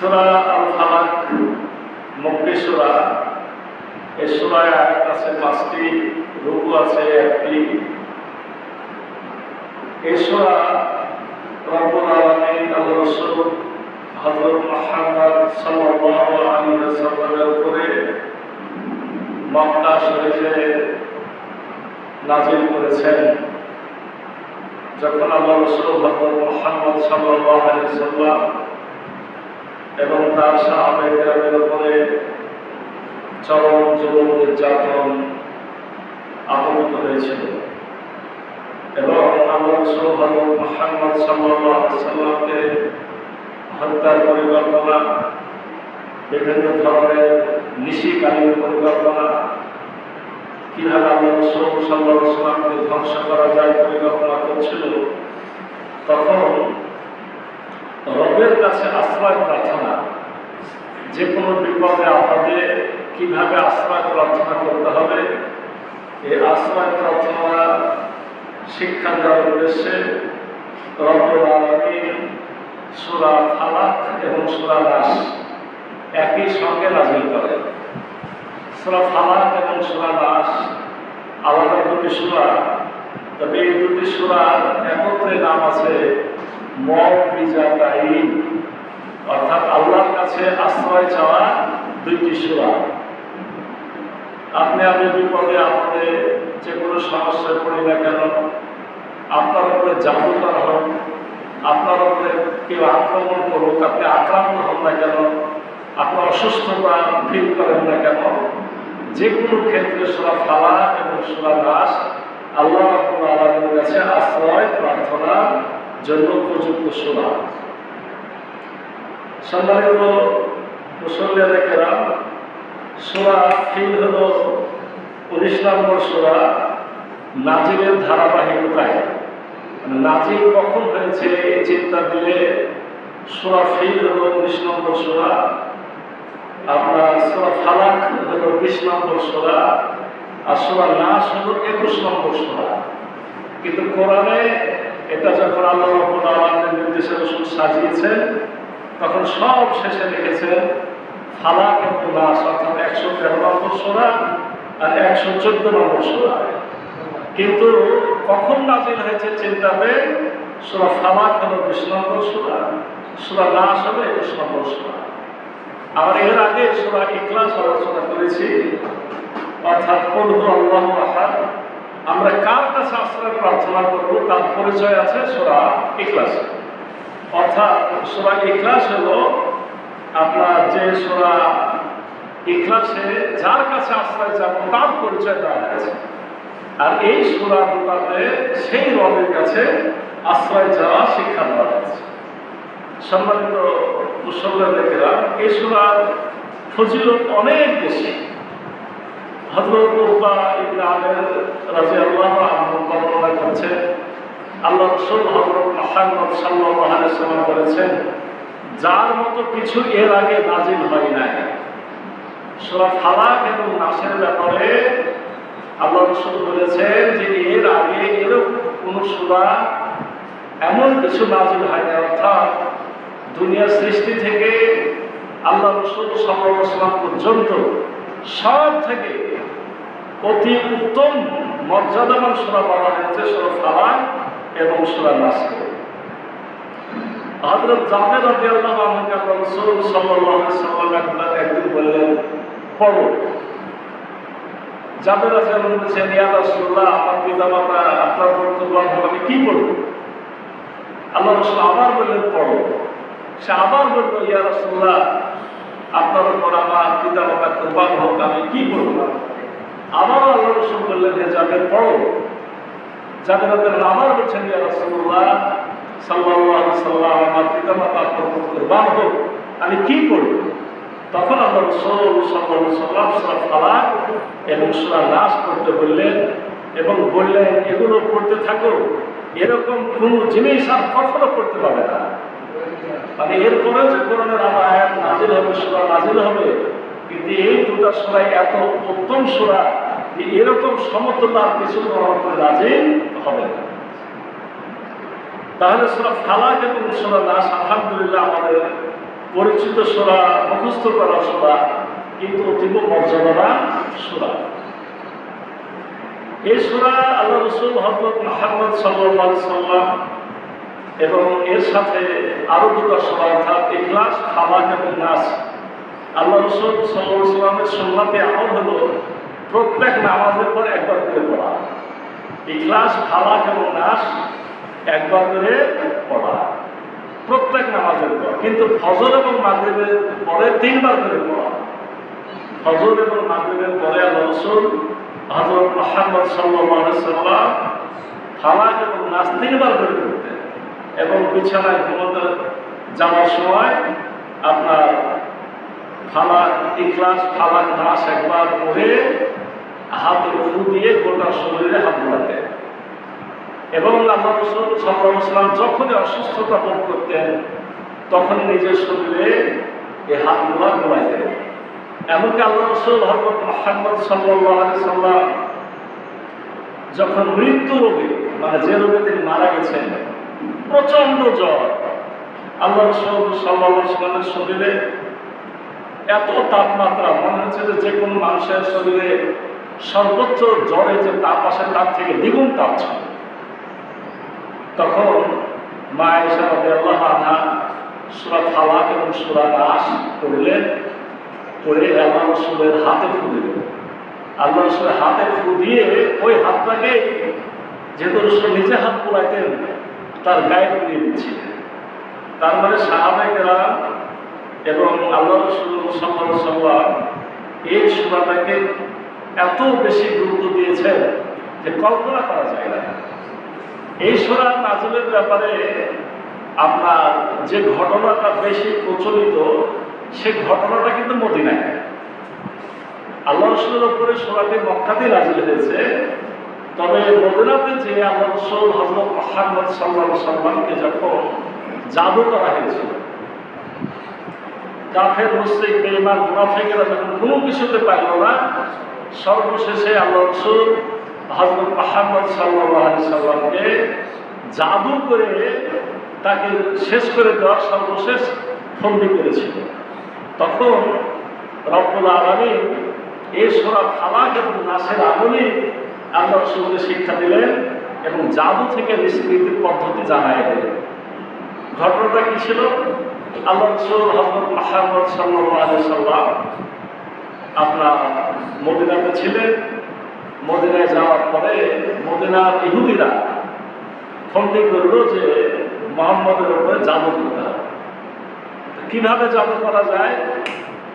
সূরা আল ফালাক মক্কি সূরা। এই সূরায় আয়াত আছে 5টি, রুকু আছে 1টি। এই সূরা রব্বুল আলামিন আল্লাহর রাসূল হযরত মুহাম্মদ সাল্লাল্লাহু আলাইহি ওয়াসাল্লামের উপরে মক্কা শরীফে নাযিল করেছেন। যখন আল্লাহর রাসূল হযরত মুহাম্মদ সাল্লাল্লাহু আলাইহি ওয়াসাল্লাম এবং তার সাহাবায়ে কেরামের উপরে চরম জুলুম নির্যাতন আপতিত হয়েছিল এবং আল্লাহর রাসূল হযরত মুহাম্মদ সাল্লাল্লাহু আলাইহি ওয়াসাল্লামকে হত্যার পরিকল্পনা, বিভিন্ন ধরনের নিশিকালীন পরিকল্পনা, কিভাবে আল্লাহর রাসূল সাল্লাল্লাহু আলাইহি ওয়াসাল্লামকে ধ্বংস করা যায় পরিকল্পনা করছিল, তখন রবের কাছে আশ্রয় প্রার্থনা, যে কোনো বিপদে আপদে কিভাবে আশ্রয় প্রার্থনা করতে হবে, এই আশ্রয় প্রার্থনা শিক্ষা দেওয়ার উদ্দেশ্যে রব্বুল আলামিন সূরা ফালাক এবং সূরা নাস একই সঙ্গে নাযিল করেন। সূরা ফালাক এবং সূরা নাস আলাদা দুটি সূরা, তবে এই দুটি সূরার একত্রে নাম আছে মুআউযিজাতাইন, অর্থাৎ আল্লাহর কাছে আশ্রয় চাওয়া দুইটি সূরা। আপনি আমি বিপদে আপদে যে কোনো সমস্যায় পড়ি না কেন, আপনার উপরে জাদু করা হোক, আপনার উপরে কেউ আক্রমণ করুক, আপনি আক্রান্ত হন না কেন, আপনি অসুস্থতা ফিল করেন না কেন, যে কোনো ক্ষেত্রে সূরা ফালাক এবং সূরা নাস আল্লাহ রাব্বুল আলামিনের কাছে আশ্রয় প্রার্থনার জন্য উপযুক্ত সূরা। সম্মানিত মুসল্লিয়ানে কেরাম, সূরা ফিল হল 19 নম্বর সূরা নাজিলের ধারাবাহিকতায়। নাজিল কখন হয়েছে এই চিন্তা দিলে সূরা ফিল হল 19 নম্বর সূরা, আপনার সূরা ফালাক হল 20 নম্বর সূরা, আর সূরা নাস হল 21 নম্বর সূরা। কিন্তু কোরআনে এটা যখন আল্লাহ রাব্বুল আলামিনের নির্দেশে রাসূল সাজিয়েছেন, তখন সব শেষে লিখেছেন ফালাক এবং নাস, অর্থাৎ 113 নম্বর সূরা আর 114 নম্বর সূরা। কিন্তু কখন নাযিল হয়েছে চিন্তাতে, সূরা ফালাক হলো 20 নম্বর সূরা, সূরা নাস হলো 21 নম্বর সূরা। আর এর আগে সূরা ইখলাস আলোচনা করেছি, অর্থাৎ কুল হুয়াল্লাহু আহাদ, আমরা কার কাছে আশ্রয় প্রার্থনা করব তার পরিচয় আছে সূরা ইখলাসে। অর্থাৎ সূরা ইখলাস হলো আপনার যে সূরা ইখলাসে যার কাছে আশ্রয় চাবো তার পরিচয় দেওয়া হয়েছে, আর এই সূরা দুটাতে সেই রবের কাছে আশ্রয় চাওয়া শিক্ষা দেওয়া হয়েছে। সম্মানিত মুসল্লিরা, এই সূরার ফজিলত অনেক বেশি। হযরত উকবা ইবনে আমির রাদিয়াল্লাহু আনহু বর্ণনা করছেন, আল্লাহর রাসূল হযরত মুহাম্মদ সাল্লাল্লাহু আলাইহি ওয়াসাল্লাম বলেছেন, যার মতো কিছু এর আগে নাযিল হয় নাই। সূরা ফালাক এবং নাসের ব্যাপারে আল্লাহ রাসূল বলেছেন যে এর আগে এরকম কোন সূরা এমন কিছু নাযিল হয় না, অর্থাৎ দুনিয়া সৃষ্টি থেকে আল্লাহ রাসূল সাল্লাল্লাহু আলাইহি ওয়াসাল্লাম পর্যন্ত সব থেকে অতি উত্তম মর্যাদাবান সূরা বলা হয়েছে সূরা ফালাক এবং সূরা নাস। হযরত জাবের রাদিয়াল্লাহু আনহু আল্লাহ রাসূল সাল্লাল্লাহু আলাইহি ওয়াসাল্লাম একদিন বললেন, পড়ো। জাবের রাদিয়াল্লাহু আনহু বলেছেন, ইয়া রাসূলুল্লাহ, আমার পিতামাতা আপনার বক্তব্য আমি কি পড়ব? আল্লাহ রাসূল আবার বললেন, পড়ো। সে আবার বলল, ইয়া রাসূলুল্লাহ, আপনার উপর আমার পিতামাতা কুরবান হোক, আমি কি পড়ব? আবার আল্লাহ রাসূল বললেন, হে জাবের, পড়ো। জাবের রাদিয়াল্লাহু আবার বলছেন, ইয়া রাসূলুল্লাহ সাল্লাল্লাহু আলাইহি ওয়াসাল্লাম, আমার পিতামাতা আপনার উপর কুরবান হোক, আমি কি পড়ব? তখন আল্লাহ রাসূল সাল্লাল্লাহু আলাইহি ওয়াসাল্লাম সূরা ফালাক এবং সূরা নাস পড়তে বললেন এবং বললেন, এগুলো পড়তে থাকো, এরকম কোনো জিনিস আর কখনো পড়তে পারবে না। মানে এরপরে যে কোরআনের আমার আয়াত নাযিল হবে, সূরা নাযিল হবে, কিন্তু এই দুটো সূরা এত উত্তম সূরা যে এরকম সমতুল্য আর কিছু নাযিল হবে না। তাহলে সূরা ফালাক এবং সূরা নাস আলহামদুলিল্লাহ আমাদের পরিচিত সূরা, মুখস্থ করা সূরা, কিন্তু অতীব মর্যাদাবান সূরা। এই সূরা আল্লাহ রাসূল হযরত মুহাম্মদ সাল্লাল্লাহু আলাইহি সাল্লাম এবং এর সাথে আরো দুটো সূরা অর্থাৎ ইখলাস, ফালাক এবং নাস, আল্লাহ রাসূল সাল্লাল্লাহু আলাইহি সাল্লামের সুন্নতে আমল হলো প্রত্যেক নামাজের পর একবার করে পড়া। ইখলাস, ফালাক এবং নাস একবার করে পড়া প্রত্যেক নামাজের পর, কিন্তু ফজর এবং মাগরিবের পরে 3 বার করে পড়া। ফজর এবং মাগরিবের পরে আল্লাহ রাসূল হযরত মুহাম্মদ সাল্লাল্লাহু আলাইহি সাল্লাম ফালাক এবং নাস 3 বার করে পড়তেন এবং বিছানায় ঘুমোতে যাওয়ার সময় আপনার ফালাক, ইখলাস, ফালাক, নাস একবার পড়ে হাতে ফু দিয়ে গোটা শরীরে হাত বোলাতেন। এবং আল্লাহ রাসূল সাল্লাল্লাহু আলাইহি ওয়াসাল্লাম যখনই অসুস্থতা বোধ করতেন তখনই নিজের শরীরে এই হাতগুলো বোলাইতেন। এমনকি আল্লাহ রাসূল হযরত মুহাম্মদ সাল্লাল্লাহু আলাইহি সাল্লাম যখন মৃত্যু রোগে, মানে যে রোগে তিনি মারা গেছেন, প্রচন্ড জ্বর, আল্লাহ রাসূল সাল্লাল্লাহু আলাইহি সাল্লামের শরীরে এত তাপমাত্রা, মনে হচ্ছে যে কোনো মানুষের শরীরে সর্বোচ্চ জ্বরে যে তাপ আসে তার থেকে দ্বিগুণ তাপ ছিল। তখন মা আয়েশা রাদিয়াল্লাহু আনহা সূরা ফালাক এবং সূরা নাস পড়লেন, পড়ে আল্লাহ রাসূলের হাতে ফু দিলেন। আল্লাহ রাসূলের হাতে ফু দিয়ে ওই হাতটাকে, যেহেতু রাসূল নিজে হাত বুলাইতেন, তার গায়ে বুলিয়ে দিচ্ছিলেন। তার মানে সাহাবায়ে কেরাম এবং আল্লাহ রাসূল সাল্লাল্লাহু আলাইহি ওয়াসাল্লাম এই সূরাটাকে এত বেশি গুরুত্ব দিয়েছেন যে কল্পনা করা যায় না। এই সূরা নাযিলের ব্যাপারে আপনার যে ঘটনাটা বেশি প্রচলিত, সে ঘটনাটা কিন্তু মদিনায়। আল্লাহ রাসূলের উপরে সূরাটি মক্কাতেই নাযিল হয়েছে, তবে মদিনাতে যে আল্লাহ রাসূল হযরত মুহাম্মদ সাল্লাল্লাহু আলাইহি ওয়াসাল্লামকে যখন জাদু করা হয়েছিল, কাফের, মুশরিক, বেঈমান, মুনাফিকরা যখন কোনো কিছুতে পারল না, সর্বশেষে আল্লাহ রাসূল হযরত মুহাম্মদ সাল্লাল্লাহু আলাইহি সাল্লামকে জাদু করে তাকে শেষ করে দেওয়ার সর্বশেষ ফন্দি করেছিল। তখন রব্বুল আলামিন এই সূরা ফালাক এবং নাসের আমলই আল্লাহ রাসূলকে শিক্ষা দিলেন এবং জাদু থেকে নিষ্কৃতির পদ্ধতি জানাই দিলেন। ঘটনাটা কি ছিল? আল্লাহ রাসূল হযরত মুহাম্মদ সাল্লাল্লাহু আলাইহি সাল্লাম আপনার মদিনাতে ছিলেন। মদিনায় যাওয়ার পরে মদিনার ইহুদিরা ফন্দি করলো যে মুহাম্মদের উপরে জাদু করতে হবে। কিভাবে জাদু করা যায়,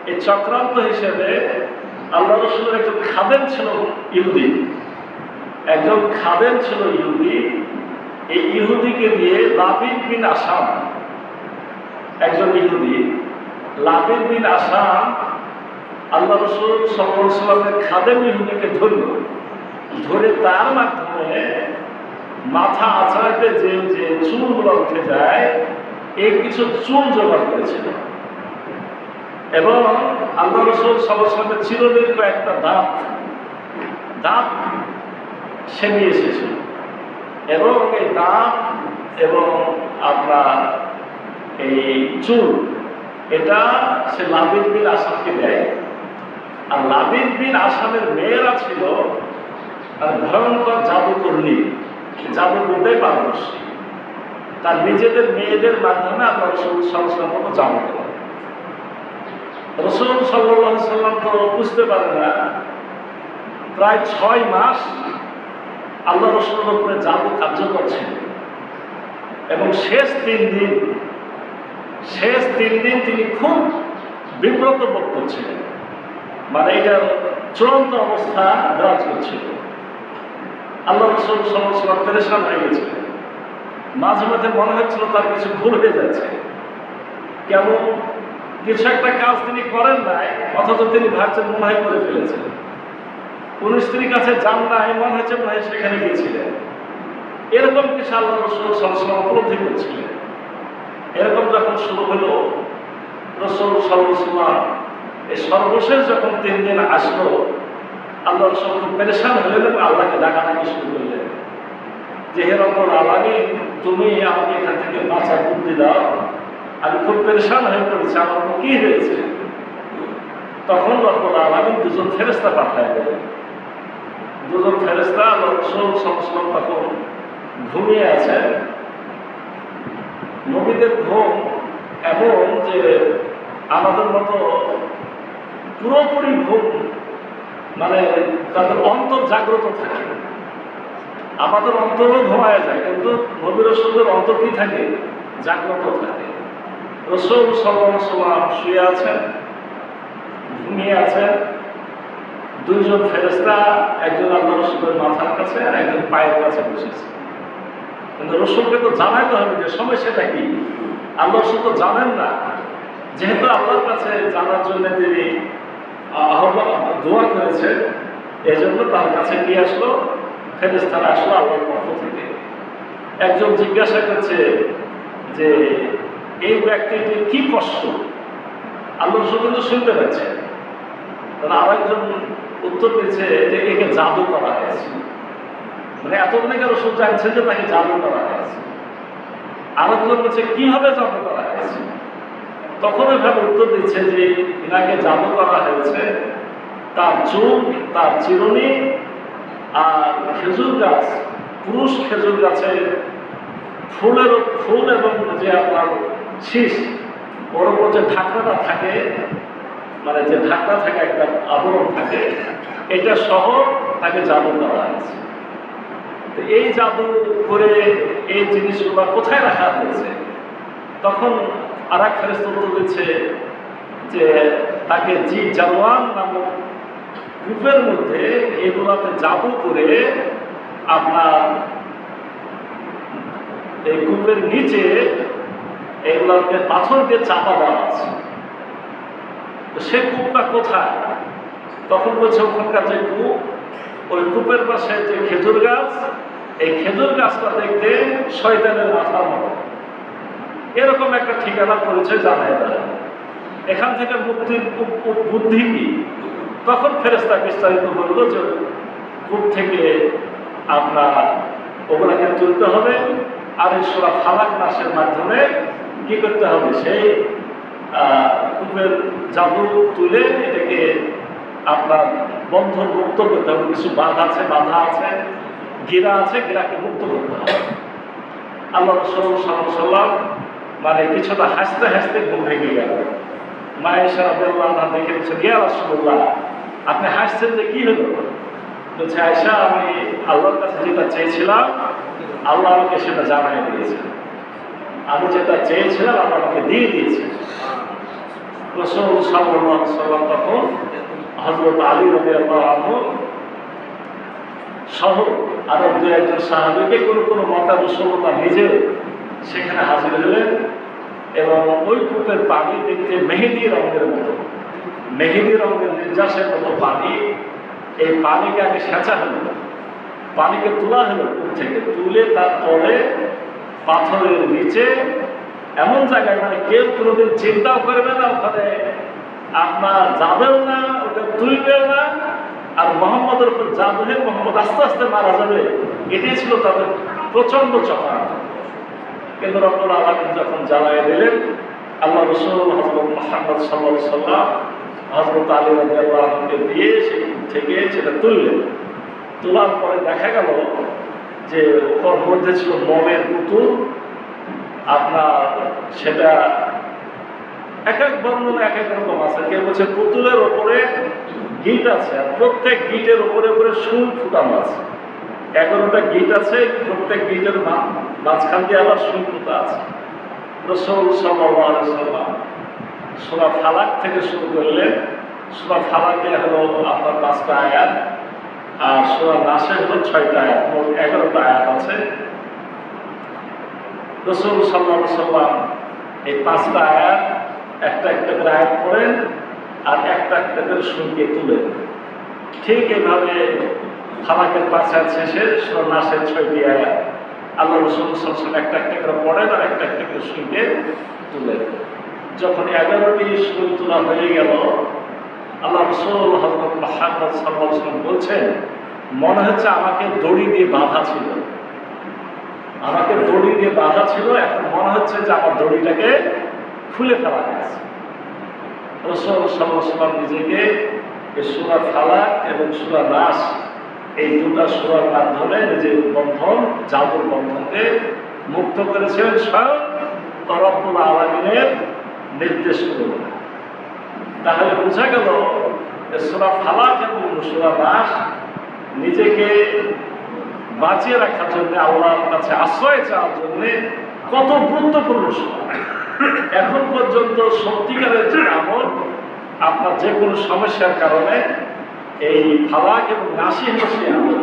এই চক্রান্ত হিসেবে আল্লাহ রাসূলের একজন খাদেম ছিল ইহুদি, একজন খাদেম ছিল ইহুদি। এই ইহুদিকে দিয়ে লাবিদ বিন আসাম, একজন ইহুদি, লাবিদ বিন আসাম আল্লাহ রাসূল সাল্লাল্লাহু আলাইহি ওয়াসাল্লামের খাদেম ইহুদিকে ধরে তার মাধ্যমে মাথা আঁচড়াতে যে যে চুলগুলো উঠে যায়, এই কিছু চুল জোগাড় করেছিল এবং আল্লাহ রাসূল সাল্লাল্লাহু আলাইহি ওয়াসাল্লামের চিরদিন কয়েকটা দাঁত সে নিয়ে এসেছিল এবং এই দাঁত এবং আপনার এই চুল, এটা সে লাবিদ বিন আসামকে দেয়। আর লাবিদ বিন আসামের মেয়েরা ছিল আর ভয়ঙ্কর জাদুকর্মী, জাদু করতেই পারদর্শী। তার নিজেদের মেয়েদের মাধ্যমে আল্লাহ রাসূল সাল্লাল্লাহু আলাইহি ওয়াসাল্লাম জাদু করেন। রাসূল সাল্লাল্লাহু আলাইহি ওয়াসাল্লাম তো বুঝতে পারেন না, প্রায় 6 মাস আল্লাহ রাসূলের উপরে জাদু কার্যকর ছিল এবং শেষ তিন দিন তিনি খুব বিব্রত বোধ করছিলেন, মানে এটার চূড়ান্ত অবস্থা বিরাজ করছিল। আল্লাহ রাসূল সাল্লাল্লাহু আলাইহি ওয়াসাল্লাম পেরেশান হয়ে গেছিলেন। মাঝে মাঝে মনে হচ্ছিল তার কিছু ভুল হয়ে যাচ্ছে, কেমন কিছু একটা কাজ তিনি করেন নাই, অথচ তিনি ভাবছেন মনে হয় করে ফেলেছেন। কোন স্ত্রীর কাছে যান নাই, মনে হচ্ছে মনে হয় সেখানে গিয়েছিলেন। এরকম কিছু আল্লাহ রাসূল সাল্লাল্লাহু আলাইহি ওয়াসাল্লাম উপলব্ধি করছিলেন। এরকম যখন শুরু হলো, রাসূল সাল্লাল্লাহু আলাইহি ওয়াসাল্লাম এই সর্বশেষ যখন 3 দিন আসলো, আল্লাহ রাসূল খুব পেরেশান হলেন এবং আল্লাহকে ডাকাডাকি শুরু করলেন যে হে রব্বুল আলামিন, তুমি আমাকে এখান থেকে বাঁচার বুদ্ধি দাও, আমি খুব পেরেশান হয়ে পড়েছি, আমার কি হয়েছে? তখন রব্বুল আলামিন দুজন ফেরেশতা পাঠায় দেন। দুজন ফেরেশতা রাসূল সাল্লাল্লাহু আলাইহি ওয়াসাল্লাম তখন ঘুমিয়ে আছেন। নবীদের ঘুম এমন যে আমাদের মতো পুরোপুরি ঘুম, মানে তাদের অন্তর জাগ্রত থাকে। আমাদের অন্তরও ঘুমায় যায়, কিন্তু নবী রাসূলদের অন্তর কি থাকে? জাগ্রত থাকে। রাসূল সাল্লাল্লাহু আলাইহি ওয়াসাল্লাম শুয়ে আছেন, ঘুমিয়ে আছেন। দুইজন ফেরেশতা, একজন আল্লাহ রাসূলের মাথার কাছে আর একজন পায়ের কাছে বসেছে। কিন্তু রাসূলকে তো জানাইতে হবে যে সমস্যাটা কি। আল্লাহ রাসূল তো জানেন না, যেহেতু আল্লাহর কাছে জানার জন্য তিনি দোয়া করেছেন, এজন্য তার কাছে কি আসলো? ফেরেশতারা আসলো আল্লাহর পক্ষ থেকে। একজন জিজ্ঞাসা করছে যে এই ব্যক্তিটির কি কষ্ট? আল্লাহ রাসূল কিন্তু শুনতে পাচ্ছে। আরেকজন উত্তর দিচ্ছে যে একে জাদু করা হয়েছে। মানে এতদিনে রাসূল জানছে যে তাকে জাদু করা হয়েছে। আরেকজন বলছে কিভাবে জাদু করা হয়েছে? তখন এভাবে উত্তর দিচ্ছে যে এনাকে জাদু করা হয়েছে, তার চুল, তার চিরুনি আর খেজুর গাছ, পুরুষ খেজুর গাছের ফুল এবং যে আপনার শীষ, ওর উপর যে ঢাকনাটা থাকে, মানে যে ঢাকনা থাকে, একটা আবরণ থাকে, এটা সহ তাকে জাদু করা হয়েছে। তো এই জাদু করে এই জিনিসগুলো কোথায় রাখা হয়েছে? তখন আর এক ফেরেশতা উত্তর দিচ্ছে যে তাকে জি জাওয়ান নামক কূপের মধ্যে এগুলাতে জাদু করে আপনার এই কূপের নিচে এগুলাকে পাথর দিয়ে চাপা দেওয়া আছে। তো সে কূপটা কোথায়? তখন বলছে ওখানকার যে কূপ, ওই কূপের পাশে যে খেজুর গাছ, এই খেজুর গাছটা দেখতে শয়তানের মাথার মতো। এরকম একটা ঠিকানা পরিচয় জানায় দেয়। এখান থেকে মুক্তির বুদ্ধি কি? তখন ফেরেশতা বিস্তারিত বলল যে কূপ থেকে আপনার ওগুলাকে তুলতে হবে, আর এই সূরা ফালাক নাসের মাধ্যমে কি করতে হবে? সেই কূপের জাদু তুলে এটাকে আপনার বন্ধন মুক্ত করতে হবে। কিছু বাধা আছে, গিরা আছে, গিরাকে মুক্ত করতে হবে। আল্লাহ রাসূল সাল্লাল্লাহু আলাইহি ওয়াসাল্লাম মানে কিছুটা হাসতে হাসতে ঘুম ভেঙে গেল। মা আয়েশা রাদিয়াল্লাহু আনহা দেখে বলছেন, ইয়া রাসূলুল্লাহ, আপনি হাসছেন যে কি হলো? বলছে, আয়েশা, আমি আল্লাহর কাছে যেটা চেয়েছিলাম আল্লাহ আমাকে সেটা জানাই দিয়েছেন। আমি যেটা চেয়েছিলাম আল্লাহ আমাকে দিয়ে দিয়েছেন। রাসূল সাল্লাল্লাহু আলাইহি ওয়াসাল্লাম তখন হযরত আলী রাদিয়াল্লাহু আনহু সহ আরো দু একজন সাহাবীকে কোনো মতে রাসূলুল্লাহ নিজে সেখানে হাজির হলেন, এবং ওই কূপের পানি দেখতে মেহেদি রঙের মতো, মেহেদি রঙের নির্যাসের মতো পানি। এই পানিকে আগে সেঁচা হলো, পানিকে তোলা হলো কূপ থেকে, তুলে তার তলে পাথরের নিচে এমন জায়গায়, মানে কেউ কোনোদিন চিন্তাও করবে না, ওখানে আপনার যাবেও না, ওটা তুলবেও না, আর মোহাম্মদের উপর জাদু হয়ে মোহাম্মদ আস্তে আস্তে মারা যাবে, এটাই ছিল তাদের প্রচন্ড চক্রান্ত। কিন্তু রব্বুল আলামিন যখন জ্বালায় দিলেন, আল্লাহ রাসূল হযরত মুহাম্মদ সাল্লাল্লাহু আলাইহি ওয়াসাল্লাম হযরত আলী রাদিয়াল্লাহু আনহুকে দিয়ে সেই থেকে সেটা তুললেন। তোলার পরে দেখা গেল যে ওর মধ্যে ছিল মোমের পুতুল। আপনার সেটা এক এক বর্ণনা এক এক রকম আছে। কেউ বলছে পুতুলের ওপরে গিট আছে, আর প্রত্যেক গিটের ওপরে সুই ফুটানো আছে। 11টা গিট আছে, প্রত্যেক গিটের মাঝখান দিয়ে আবার সুই ফুটা আছে। রাসূল সাল্লাল্লাহু আলাইহি ওয়াসাল্লাম সূরা ফালাক থেকে শুরু করলেন। সূরা ফালাকে হলো আপনার 5টা আয়াত, আর সূরা নাসে হলো 6টা আয়াত, মোট 11টা আয়াত আছে। রাসূল সাল্লাল্লাহু আলাইহি ওয়াসাল্লাম এই 5টা আয়াত একটা একটা করে আয়াত পড়েন, আর একটা একটা করে সুইকে তুলেন। ঠিক এইভাবে ফালাকের 5 আয়াত শেষে সূরা নাসের 6টি আয়াত আল্লাহ রাসূল সাল্লাল্লাহু আলাইহি ওয়াসাল্লাম একটা একটা করে পড়েন, আর একটা একটা করে সুইকে তুলেন। যখন 11টি সুই তোলা হয়ে গেল, আল্লাহ রাসূল হযরত মুহাম্মদ সাল্লাল্লাহু আলাইহি ওয়াসাল্লাম বলছেন, মনে হচ্ছে আমাকে দড়ি দিয়ে বাঁধা ছিল, আমাকে দড়ি দিয়ে বাঁধা ছিল, এখন মনে হচ্ছে যে আমার দড়িটাকে খুলে ফেলা হয়েছে। রাসূল সাল্লাল্লাহু আলাইহি ওয়াসাল্লাম নিজেকে এই সূরা ফালাক এবং সূরা নাস এই দুটো সূরার মাধ্যমে নিজের বন্ধন, জাদুর বন্ধনকে মুক্ত করেছিলেন স্বয়ং রব্বুল আলামিনের নির্দেশ করে। তাহলে বোঝা গেল সূরা ফালাক এবং সূরা নাস নিজেকে বাঁচিয়ে রাখার জন্য, আল্লাহর কাছে আশ্রয় চাওয়ার জন্য কত গুরুত্বপূর্ণ সূরা। এখন পর্যন্ত সত্যিকারের যে আমল, আপনার যে কোনো সমস্যার কারণে এই ফালাক এবং নাসি হাসি আমল,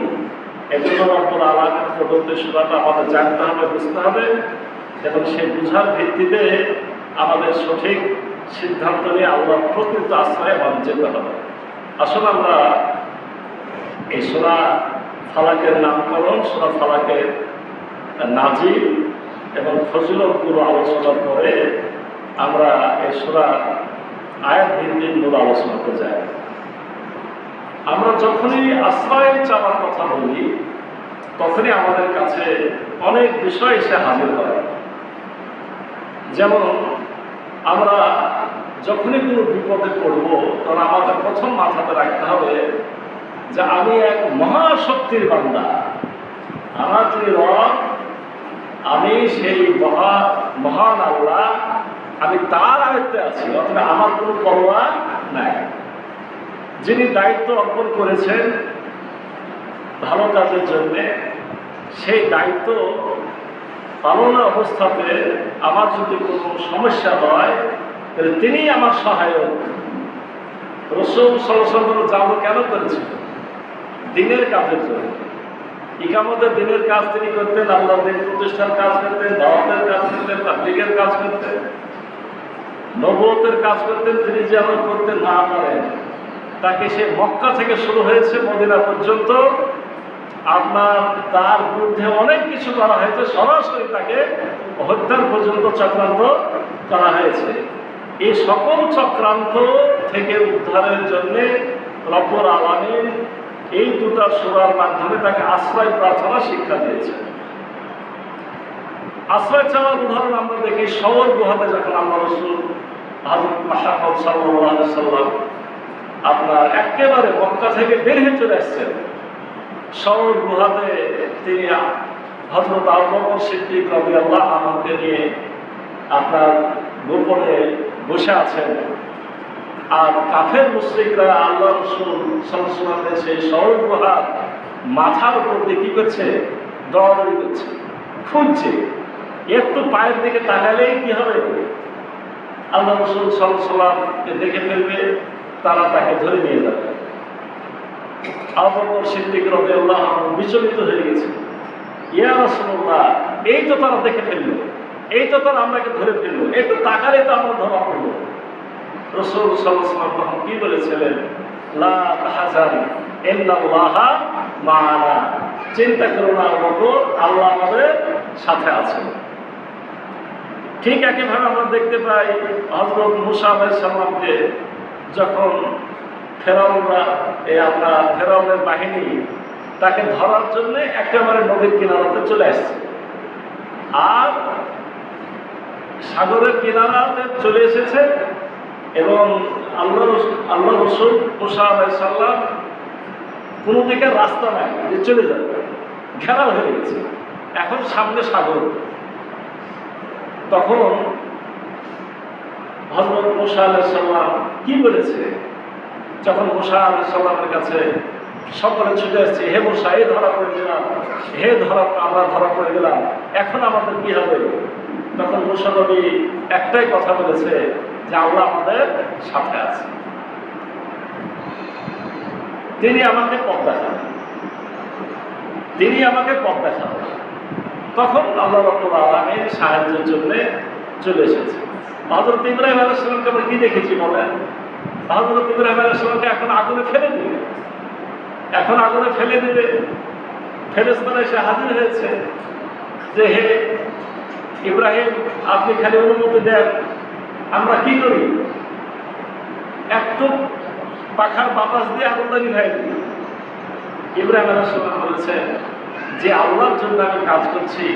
এজন্য রব্বুল আলামিন প্রদত্ত সূরাটা আমাদের জানতে হবে, বুঝতে হবে, এবং সেই বুঝার ভিত্তিতে আমাদের সঠিক সিদ্ধান্ত নিয়ে আল্লাহর প্রকৃত আশ্রয়ে আমাদের যেতে হবে। আসলে আমরা এই সূরা ফালাকের নামকরণ, সূরা ফালাকের নাজিল এবং ফজিলত পুরো আলোচনার পরে আমরা এই সূরা আয়াত ভিত্তিক মূল আলোচনাতে যাই। আমরা যখনই আশ্রয় চাওয়ার কথা বলি তখনই আমাদের কাছে অনেক বিষয় এসে হাজির হয়। যেমন আমরা যখনই কোনো বিপদে পড়ব তখন আমাদের প্রথম মাথাতে রাখতে হবে যে আমি এক মহাশক্তির বান্দা, আমার যে রব, আমি সেই মহান আল্লাহ, আমি তার আয়ত্তে আছি, অথবা আমার কোনো পরোয়া নাই। যিনি দায়িত্ব অর্পণ করেছেন ভালো কাজের জন্যে, সেই দায়িত্ব পালনের অবস্থাতে আমার যদি কোনো সমস্যা হয় তাহলে তিনি আমার সহায়ক। রাসূল সাল্লাল্লাহু আলাইহি ওয়াসাল্লাম জাদু কেন করেছেন? দিনের কাজের জন্য। ইকামতের দিনের কাজ তিনি করতেন, আল্লাহর দিন প্রতিষ্ঠার কাজ করতেন, দাওয়াতের কাজ করতেন, তাবলীগের কাজ করতেন, নবুয়তের কাজ করতেন। তিনি যেমন করতে না পারেন, তাকে সে মক্কা থেকে শুরু হয়েছে মদিনা পর্যন্ত আপনার তার বিরুদ্ধে অনেক কিছু করা হয়েছে, সরাসরি তাকে হত্যার পর্যন্ত চক্রান্ত করা হয়েছে। এই সকল চক্রান্ত থেকে উদ্ধারের জন্য রব্বুল আলামিন এই দুটো সূরার মাধ্যমে তাকে আশ্রয় প্রার্থনা শিক্ষা দিয়েছে। আশ্রয় চাওয়ার উদাহরণ আমরা দেখি সওর গুহাতে যখন আল্লাহ রাসূল হযরত মুহাম্মদ সাল্লাল্লাহু আলাইহি ওয়াসাল্লাম আপনার একেবারে মক্কা থেকে বের হয়ে চলে আসছেন, সওর গুহাতে তিনি হযরত আবু বকর সিদ্দিক রাদিয়াল্লাহু আনহুকে নিয়ে আপনার গোপনে বসে আছেন। আর কাফের মুশরিকরা আল্লাহ রাসূল সাল্লাল্লাহু আলাইহি ওয়াসাল্লামের সেই সওর গুহার মাথার উপর দিয়ে কি করছে? দৌড়াদৌড়ি করছে, খুঁজছে। একটু পায়ের দিকে তাকালেই কি হবে? আল্লাহ রাসূল সাল্লাল্লাহু আলাইহি ওয়াসাল্লামকে দেখে ফেলবে, তারা তাকে ধরে নিয়ে যাবে। আবু বকর সিদ্দিক রাদিয়াল্লাহু আনহু বিচলিত হয়ে গেছে। ইয়া রাসূলুল্লাহ, এই তো তারা দেখে ফেললো, এই তো তারা আমাকে ধরে ফেললো, একটু তাকালে তো আমরা ধরা পড়লো। রাসূল সাল্লাল্লাহু আলাইহি ওয়াসাল্লাম তখন কি বলেছিলেন? লা তাহজান ইন্নাল্লাহা মা'ানা, চিন্তা করো না আবু বকর, আল্লাহ আমাদের সাথে আছেন। ঠিক একইভাবে আমরা দেখতে পাই হযরত মুসা আলাইহিস সালামকে যখন ফেরাউনরা আপনার ফেরাউনের বাহিনী তাকে ধরার জন্য একেবারে নদীর কিনারাতে চলে আসছে, আর সাগরের কিনারাতে চলে এসেছে এবং আল্লাহ রাসূল মুসা আলাইহিস সালাম কোনো দিকে রাস্তা নাই যে চলে যাবে, ঘেরাও হয়ে গেছে, এখন সামনে সাগর। তখন হযরত মুসা আলাইহিস সালাম কি বলেছে? যখন মুসা আলাইহিস সালামের কাছে সকলে ছুটে আসছে, হে মুসা, এই ধরা পড়ে গেলাম, হে আমরা ধরা পড়ে গেলাম, এখন আমাদের কি হবে? তখন মুসা নবী একটাই কথা বলেছে যে আল্লাহ আমাদের সাথে আছে, তিনি আমাকে পথ দেখাবেন, তিনি আমাকে পথ দেখাবেন। তখন আল্লাহ রাব্বুল আলামিন সাহায্যের জন্য চলে এসেছে। হযরত ইব্রাহিম আলাইহিস সালামকে আমরা কি দেখেছি বলেন? হযরত ইব্রাহিম আলাইহিস সালামকে এখন আগুনে ফেলে দিবে, এখন আগুনে ফেলে দিবে। ফেরেশতারা এসে হাজির হয়েছে যে হে ইব্রাহিম, আপনি খালি অনুমতি দেন, আমরা কি করি? একটু পাখার বাতাস দিয়ে আগুনটা নিভাই দিই। ইব্রাহিম আলাইহিস সালাম বলেছেন, যে আল্লাহর জন্য আমি কাজ করছি,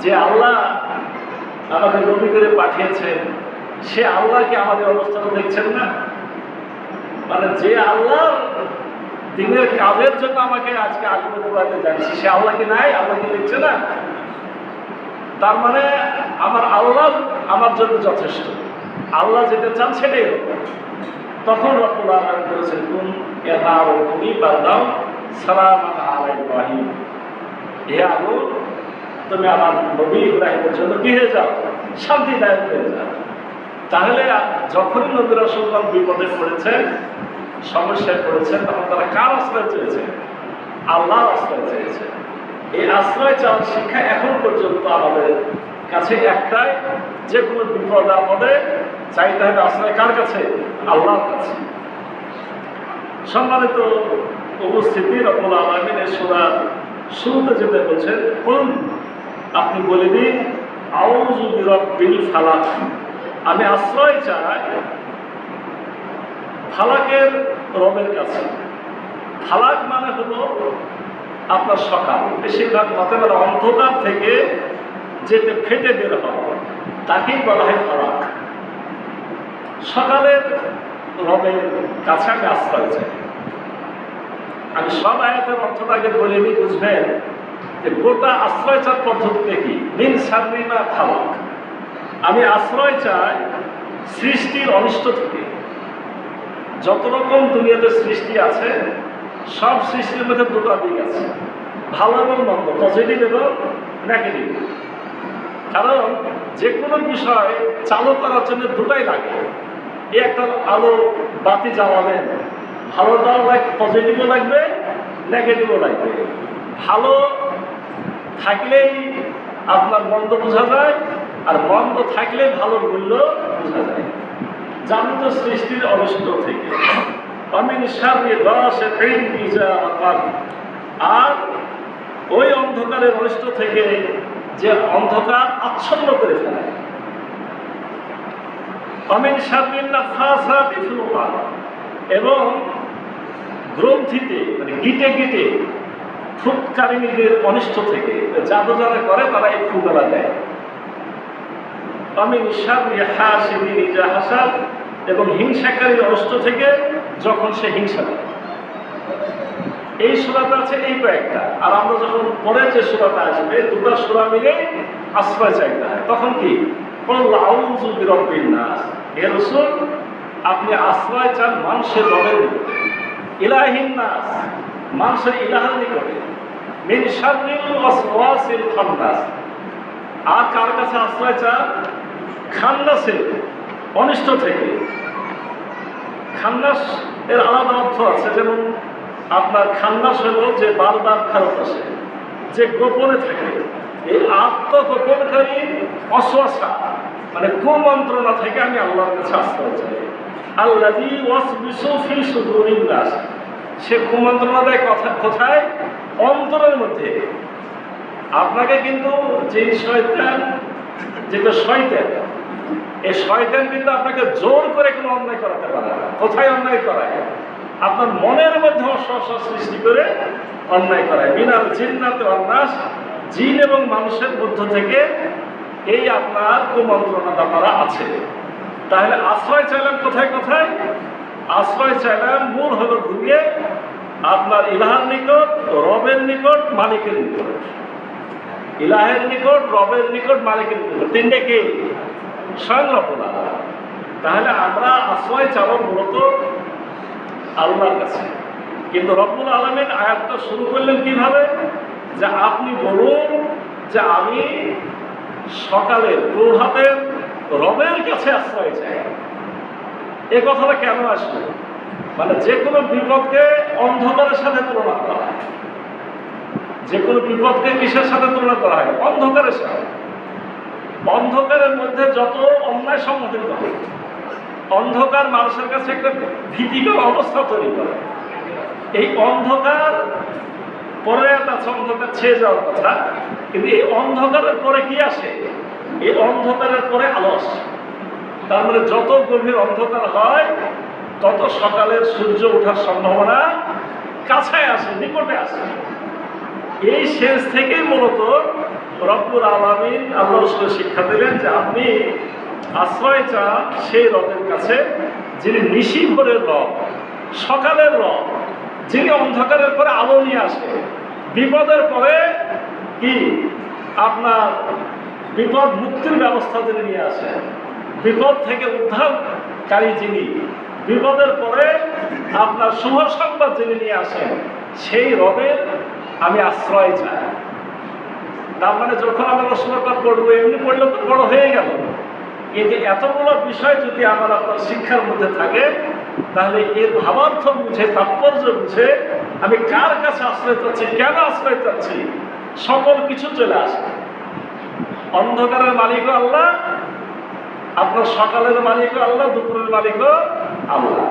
যে আল্লাহ আমাকে নবী করে পাঠিয়েছেন, সে আল্লাহকে আমাদের অবস্থাটা দেখছেন না? মানে যে আল্লাহ দিনের কাজের জন্য আমাকে আজকে আগ্রহ করাতে যাচ্ছি, সে আল্লাহকে নাই? আল্লাহকে দেখছে না? তার মানে আমার আল্লাহ আমার জন্য যথেষ্ট, আল্লাহ যেটা চান সেটাই হবে। তখন রব্বুল আলামিন বলেছেন, কুন ইয়া নারু কুনি বারদাও সালামান আলা ইব্রাহিম, হে আগুন তুমি আমার নবী ইব্রাহিমের জন্য কি হয়ে যাও? শান্তিদায়ক হয়ে যাও। তাহলে যখনই নবী রাসূলগণ বিপদে পড়েছেন, সমস্যায় পড়েছেন, তখন তারা কার আশ্রয় চেয়েছে? আল্লাহর আশ্রয় চেয়েছে। এই আশ্রয় চাওয়ার শিক্ষা এখন পর্যন্ত আমাদের কাছে একটাই, যে কোনো বিপদ আপদে চাইতে হবে আশ্রয় কার কাছে? আল্লাহর কাছে। সম্মানিত উপস্থিতি, রব্বুল আলামিন এই সূরার শুরুতে যেটা বলছেন, কুল আপনি বলে দিন, আউযু বিরাব্বিল ফালাক, আমি আশ্রয় চাই ফালাকের রবের কাছে। ফালাক মানে হলো আপনার সকাল, বেশিরভাগ মতে বলে অন্ধকার থেকে যেটা ফেটে বের হয় তাকেই বলা হয় ফালাক। সকালের রবের কাছে আমি আশ্রয় চাই। আমি সব আয়াতের অর্থটাকে বলে নিই, বুঝবেন যে গোটা আশ্রয় চার পদ্ধতিতে কি, মিন শাররি মা খালাক। আমি আশ্রয় চাই সৃষ্টির অনিষ্ট থেকে। যত রকম দুনিয়াতে সৃষ্টি আছে, সব সৃষ্টির মধ্যে দুটো দিক আছে, ভালো এবং মন্দ, পজিটিভ এবং নেগেটিভ। কারণ যে কোনো বিষয় চালু করার জন্য দুটাই লাগে। এই একটা আলো বাতি জ্বালাবেন, ভালোটাও লাগবে, পজিটিভও লাগবে, নেগেটিভও লাগবে। ভালো থাকলেই আপনার মন্দ বোঝা যায়, আর মন্দ থাকলে ভালো মূল্য বোঝা যায়। জানত সৃষ্টির অনিষ্ট থেকে, আর ওই অন্ধকারের অনিষ্ট থেকে যে অন্ধকার আচ্ছন্ন করে ফেলে, এবং গ্রন্থিতে মানে গিটে গিটে ফুৎকারিনীদের অনিষ্ট থেকে, জাদু যারা করে তারা এই ফুগালা দেয়। এবং হিংসাকারীর অনিষ্ট থেকে যখন সে হিংসা করে। এই সূরাটা আছে এই কয়েকটা, আর আমরা যখন পরে যে সূরাটা আসবে, দুটো সূরা মিলে আশ্রয় চাইতে হয়। তখন কি আউযু বিরাব্বিন নাস, হে রাসূল আপনি আশ্রয় চান মানুষের রবের নিকটে, ইলাহিন নাস মানুষের ইলাহের নিকটে, মিন শাররিল ওয়াসওয়াসিল খান্নাস। আর কার কাছে আশ্রয় চান? খান্নাসের অনিষ্ট থেকে। খান্নাস এর আলাদা অর্থ আছে, যেমন আপনার খান্নাস হলো যে বারবার ফেরত আসে, যে গোপনে থাকে। এই আত্মগোপনকারী অসওয়াসা মানে কুমন্ত্রণা থেকে আমি আল্লাহর কাছে আশ্রয় চাই। আল্লাযী ওয়াসবিসু ফি সুদুরিন নাস, সে কুমন্ত্রণা দেয় কোথায়? অন্তরের মধ্যে। আপনাকে কিন্তু যে শয়তান, যেটা শয়তান, এই শয়তান কিন্তু আপনাকে জোর করে কোনো অন্যায় করাতে পারে না। কোথায় অন্যায় করায়? আপনার মনের মধ্যে অসহসা সৃষ্টি করে অন্যায় করায়। মিনাল জিন্নাতি ওয়ান নাস, জিন এবং মানুষের মধ্য থেকে এই আপনার কুমন্ত্রণা ব্যাপারা আছে। তাহলে আশ্রয় চাইলাম কোথায় কোথায়? আশ্রয় চাইলাম মূল হলো ঘুরিয়ে আপনার ইলাহের নিকট, রবের নিকট, মালিকের নিকট। ইলাহের নিকট, রবের নিকট, মালিকের নিকট, তিনটে কি? স্বয়ং রব্বুল আলামিন। তাহলে আমরা আশ্রয় চাবো মূলত আল্লাহর কাছে। কিন্তু রব্বুল আলামিন আয়াতটা শুরু করলেন কিভাবে? যে আপনি বলুন যে আমি সকালের প্রভাতের রবের কাছে আশ্রয় চাই। এ কথাটা কেন আসবে? মানে যে কোনো বিপদকে অন্ধকারের সাথে তুলনা করা হয়। যে কোনো বিপদকে কিসের সাথে তুলনা করা হয়? অন্ধকারের সাথে। অন্ধকারের মধ্যে যত অন্যায় সংঘটিত হয়, অন্ধকার মানুষের কাছে একটা ভীতিকর অবস্থা তৈরি করে। এই অন্ধকার পরে আছে, অন্ধকার ছেয়ে যাওয়ার কথা, কিন্তু এই অন্ধকারের পরে কি আসে? এই অন্ধকারের পরে আলো আসে। তার মানে যত গভীর অন্ধকার হয়, তত সকালের সূর্য ওঠার সম্ভাবনা কাছে আসে, নিকটে আসে। এই শেষ থেকেই মূলত রব্বুল আলামিন আল্লাহ রাসূল শিক্ষা দিলেন যে আপনি আশ্রয় চান সেই রবের কাছে যিনি নিশি ভোরের রব, সকালের রব, যিনি অন্ধকারের পরে আলো নিয়ে আসে, বিপদের পরে কি আপনার বিপদ মুক্তির ব্যবস্থা যিনি নিয়ে আসেন, বিপদ থেকে উদ্ধারকারী যিনি, বিপদের পরে আপনার শুভ সংবাদ যিনি নিয়ে আসেন, সেই রবের আমি আশ্রয় চাই। তার মানে যখন আমরা রসুলতা পড়বো, এমনি পড়লে তো বড় হয়ে গেল। এই যে এতগুলো বিষয় যদি আমার আপনার শিক্ষার মধ্যে থাকে, তাহলে এর ভাবার্থ বুঝে, তাৎপর্য বুঝে আমি কার কাছে আশ্রয় চাচ্ছি, কেন আশ্রয় চাচ্ছি, সকল কিছু চলে আসে। অন্ধকারের মালিকও আল্লাহ, আপনার সকালের মালিকও আল্লাহ, দুপুরের মালিকও আল্লাহ।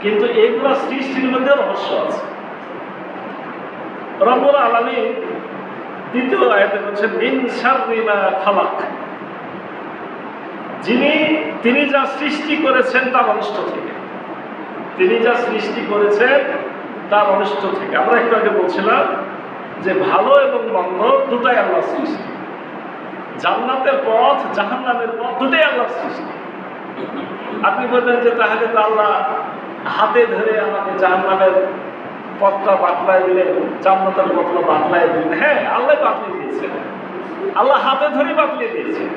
কিন্তু এইগুলো সৃষ্টির মধ্যে রহস্য আছে। রব্বুল আলামিন দ্বিতীয় আয়াতে বলছেন মিন শাররি মা খালাক, তিনি যা সৃষ্টি করেছেন তার অনিষ্ট থেকে, তিনি যা সৃষ্টি করেছেন তার অনিষ্ট থেকে। আমরা একটু আগে বলছিলাম যে ভালো এবং মন্দ দুটাই আল্লাহর সৃষ্টি, জান্নাতের পথ জাহান্নামের পথ দুটাই আল্লাহর সৃষ্টি। আপনি বলবেন যে তাহলে তো আল্লাহ হাতে ধরে আমাকে জাহান্নামের পথটা বাতলায় দিলেন, জান্নাতের পথটা বাতলায় দিলেন। হ্যাঁ, আল্লাহ বাতলিয়ে দিয়েছেন, আল্লাহ হাতে ধরে বাতলিয়ে দিয়েছেন।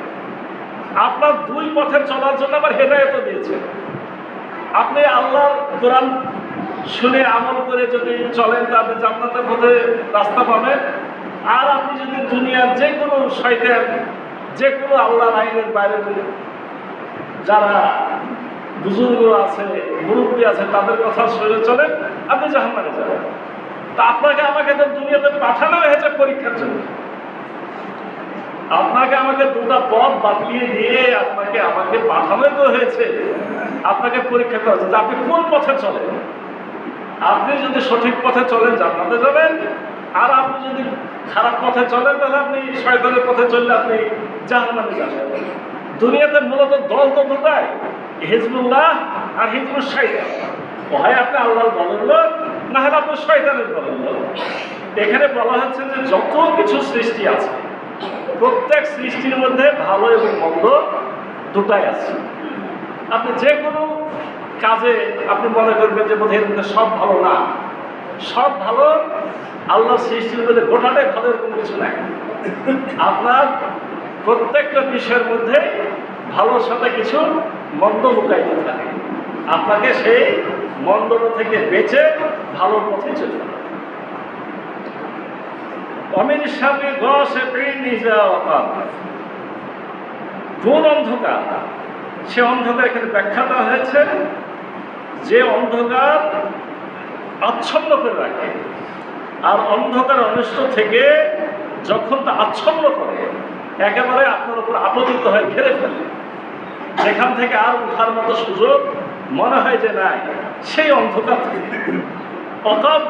আপনার দুই পথে চলার জন্য আবার হেদায়েতও দিয়েছেন। আপনি আল্লাহর কোরআন শুনে আমল করে যদি চলেন, তাহলে জান্নাতের পথে রাস্তা পাবেন। আর আপনি যদি দুনিয়ার যে কোনো শয়তান, যে কোনো আল্লাহর আইনের বাইরে যারা বুজুর্গ আছে, মুরব্বী আছে, তাদের কথা শুনে চলেন, আপনি জাহান্নামে যাবেন। তা আপনাকে আমাকে তো দুনিয়াতে পাঠানো হয়েছে পরীক্ষার জন্য। আপনাকে আমাকে দুটা পথ বাতলিয়ে দিয়ে আমাকে পাঠানো তো হয়েছে, আপনাকে পরীক্ষা করা হচ্ছে যে আপনি কোন পথে চলেন। আপনি যদি সঠিক পথে চলেন জান্নাতে যাবেন, আর আপনি যদি খারাপ পথে চলেন তাহলে আপনি শয়তানের পথে চললে আপনি জাহান্নামে যাবেন। দুনিয়াতে মূলত দল তো দুটাই, হিজবুল্লাহ আর হিজবুল শাইতান। হয় আপনি আল্লাহর দলের লোক, না হলে আপনি শয়তানের দলের লোক। এখানে বলা হচ্ছে যে যত কিছু সৃষ্টি আছে, প্রত্যেক সৃষ্টির মধ্যে ভালো এবং মন্দ দুটাই আছে। আপনি যে কোনো কাজে আপনি মনে করবেন যে বোধহয় এর মধ্যে সব ভালো না, সব ভালো আল্লাহ সৃষ্টির মধ্যে গোটাটাই ভালো, এরকম কিছু নাই। আপনার প্রত্যেকটা বিষয়ের মধ্যে ভালোর সাথে কিছু মন্দ লুকায়িত থাকে। আপনাকে সেই মন্দটা থেকে বেঁচে ভালোর পথে চলতে হবে। অমির সামনে গসে নিজা অকাল, কোন অন্ধকার, সে অন্ধকার এখানে ব্যাখ্যা দেওয়া হয়েছে যে অন্ধকার আচ্ছন্ন করে রাখে। আর অন্ধকার অনিষ্ট থেকে যখন তা আচ্ছন্ন করে, একেবারে আপনার উপর আপতিত হয়ে ঘিরে ফেলে, সেখান থেকে আর উঠার মতো সুযোগ মনে হয় যে নাই, সেই অন্ধকার থেকে অকাব,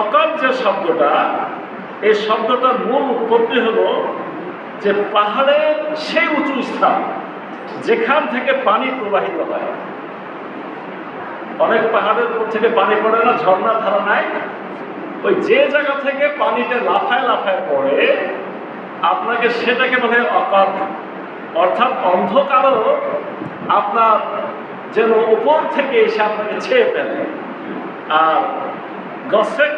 অকাব যে শব্দটা, এই শব্দটার মূল উৎপত্তি হলো যে পাহাড়ের সেই উঁচু স্থান যেখান থেকে পানি প্রবাহিত হয়। অনেক পাহাড়ের উপর থেকে পানি পড়ে না, ঝর্ণার ধারা নাই, ওই যে জায়গা থেকে পানিটা লাফায় লাফায় পড়ে, আপনাকে সেটাকে বলে অকাব। অর্থাৎ অন্ধকারও আপনার যেন উপর থেকে এসে আপনাকে ছেয়ে ফেলে। আর গসেক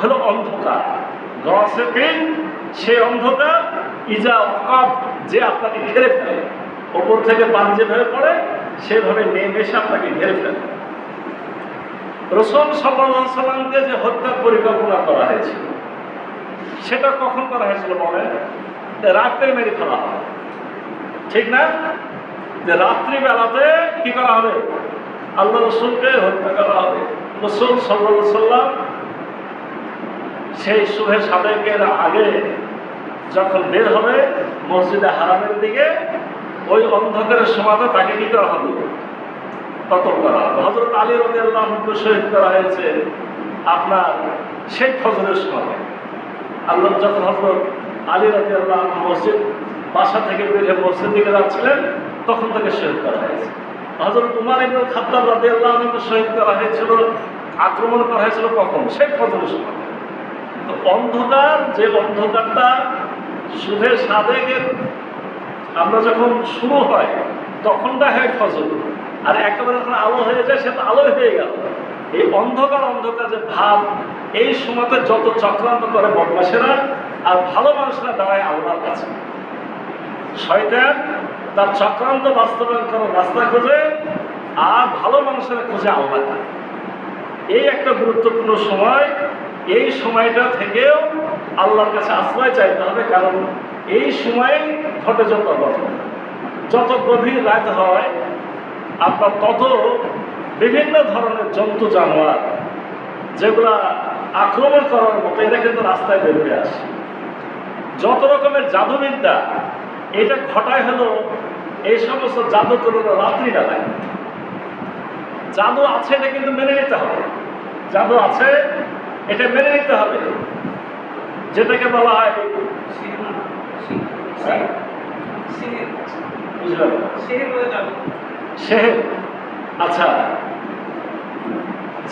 হলো অন্ধকার, গসেকিন সে অন্ধকার, ইজা অকাব যে আপনাকে ঘিরে ফেলে, ওপর থেকে পানি যেভাবে পড়ে সেভাবে নেমে এসে আপনাকে ঘিরে ফেলে। রাসূল সাল্লাল্লাহু আলাইহি সাল্লামকে যে হত্যার পরিকল্পনা করা হয়েছিল, সেটা কখন করা হয়েছিল বলেন? রাত্রে মেরে ফেলা হবে, ঠিক না? যে রাত্রিবেলাতে কি করা হবে? আল্লাহ রসুলকে হত্যা করা হবে। রাসূল সাল্লাল্লাহু আলাইহি সাল্লাম সেই সুবহে সাদেকের আগে যখন বের হবে মসজিদে হারামের দিকে, ওই অন্ধকারের সময়তে তাকে কি করা হবে? কতল করা হবে। হযরত আলী রাদিয়াল্লাহু আনহু শহীদ করা হয়েছে আপনার সেই ফজরের সময়। আল্লাহ যখন হযরত আলী রাদিয়াল্লাহু আনহু মসজিদ বাসা থেকে বের হয়ে মসজিদ দিকে যাচ্ছিলেন, তখন তাকে শহীদ করা হয়েছে। হযরত উমর ইবনে খাত্তাব রাদিয়াল্লাহু আনহু শহীদ করা হয়েছিল, আক্রমণ করা হয়েছিল কখন? সেই ফজরের সময়। তো অন্ধকার, যে অন্ধকারটা শুভে সাদেকের আমরা যখন শুরু হয় তখনটা হয় ফজর, আর একেবারে যখন আলো হয়ে যায় সে তো আলোই হয়ে গেল। এই অন্ধকার অন্ধকার যে ভাব, এই সময়তে যত চক্রান্ত করে বদমাশেরা আর ভালো মানুষরা দাঁড়ায় আল্লাহর কাছে। শয়তান তার চক্রান্ত বাস্তবায়ন করার রাস্তা খোঁজে, আর ভালো মানুষেরা খোঁজে আল্লাহকে। এই একটা গুরুত্বপূর্ণ সময়। এই সময়টা থেকেও আল্লাহর কাছে আশ্রয় চাইতে হবে, কারণ এই সময় ঘটে যত ঘটনা, যত গভীর রাত হয় আপনার তত বিভিন্ন ধরনের জন্তু জানোয়ার যেগুলা আক্রমণ করার মতো এটা কিন্তু রাস্তায় বেরিয়ে আসে। যত রকমের জাদুবিদ্যা এটা ঘটায় হলো এই সমস্ত জাদু করলো রাত্রিবেলায়। জাদু আছে এটা কিন্তু মেনে নিতে হবে, জাদু আছে এটা মেনে নিতে হবে, যেটাকে বলা হয় শেহের। আচ্ছা,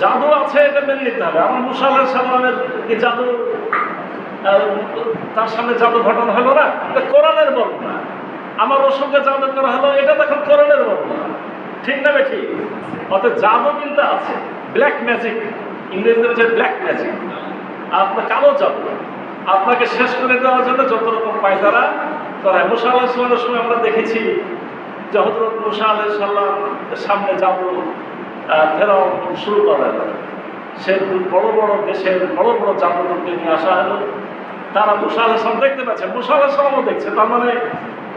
জাদু আছে এটা মেনে নিতে হবে। আমার মুসা আলাইহিস সালামের কি জাদু, তার সামনে জাদু ঘটনা হলো না? এটা কোরআনের বর্ণনা। আমার রসুলকে জাদু করা হলো, এটা দেখুন কোরআনের বর্ণনা, ঠিক না বে ঠিক? অর্থাৎ জাদু কিন্তু আছে, ব্ল্যাক ম্যাজিক, ইংরেজিতে হচ্ছে ব্ল্যাক ম্যাজিক, আপনার কালো জাদু, আপনাকে শেষ করে দেওয়ার জন্য যত রকম পায়তারা করা হয়। মুসা আলাইহিস সালামের সময় আমরা দেখেছি যে হযরত মুসা আলাইহিস সালামের সামনে জাদু ফেরাও শুরু করা হলো। সে বড় বড় দেশের বড় বড় জাদুকরকে নিয়ে আসা হলো। তারা মুসা আলাইহিস সালাম দেখতে পাচ্ছে, মুসা আলাইহিস সালামও দেখছে। তার মানে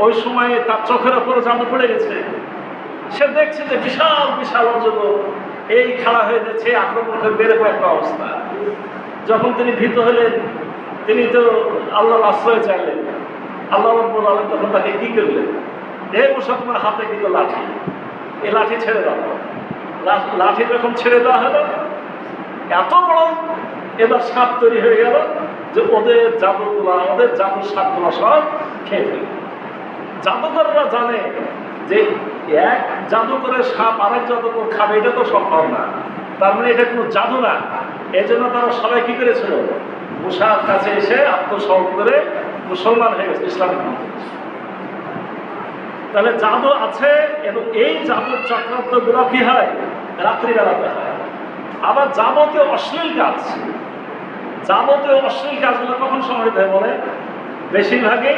ওই সময়ে তার চোখের ওপরে জাদু পড়ে গেছে। সে দেখছে যে বিশাল বিশাল অজগর এই খেলা হয়ে যাচ্ছে, আক্রমণ করে বেড়ে পড়ে একটা অবস্থা। যখন তিনি ভীত হলেন, তিনি তো আল্লাহর আশ্রয় চাইলেন। আল্লাহ রাব্বুল আলামিন তখন তাকে কি করলেন? এই মুসা, তোমার হাতে কিন্তু লাঠি, এই লাঠি ছেড়ে দাও। লাঠি যখন ছেড়ে দেওয়া হলো, এত বড় এবার সাপ তৈরি হয়ে গেল যে ওদের জাদুগুলা, ওদের জাদুর সাপগুলা সব খেয়ে ফেলে। জাদুকররা জানে যে এক জাদুকরের সাপ আরেক জাদুকর খাবে, এটা তো সম্ভব না। তার মানে এটা কোনো জাদু না। এই জন্য তারা সবাই কি করেছিল? মুসার কাছে এসে আত্মসমর্পণ করে মুসলমান হয়ে গেছে, ইসলাম গ্রহণ করেছে। তাহলে জাদু আছে, এবং এই জাদুর চক্রান্তগুলো কি হয়? রাত্রিবেলাতে হয়। আবার যাবতীয় অশ্লীল কাজ, যাবতীয় অশ্লীল কাজগুলো কখন সংঘটিত হয় বলে? বেশিরভাগই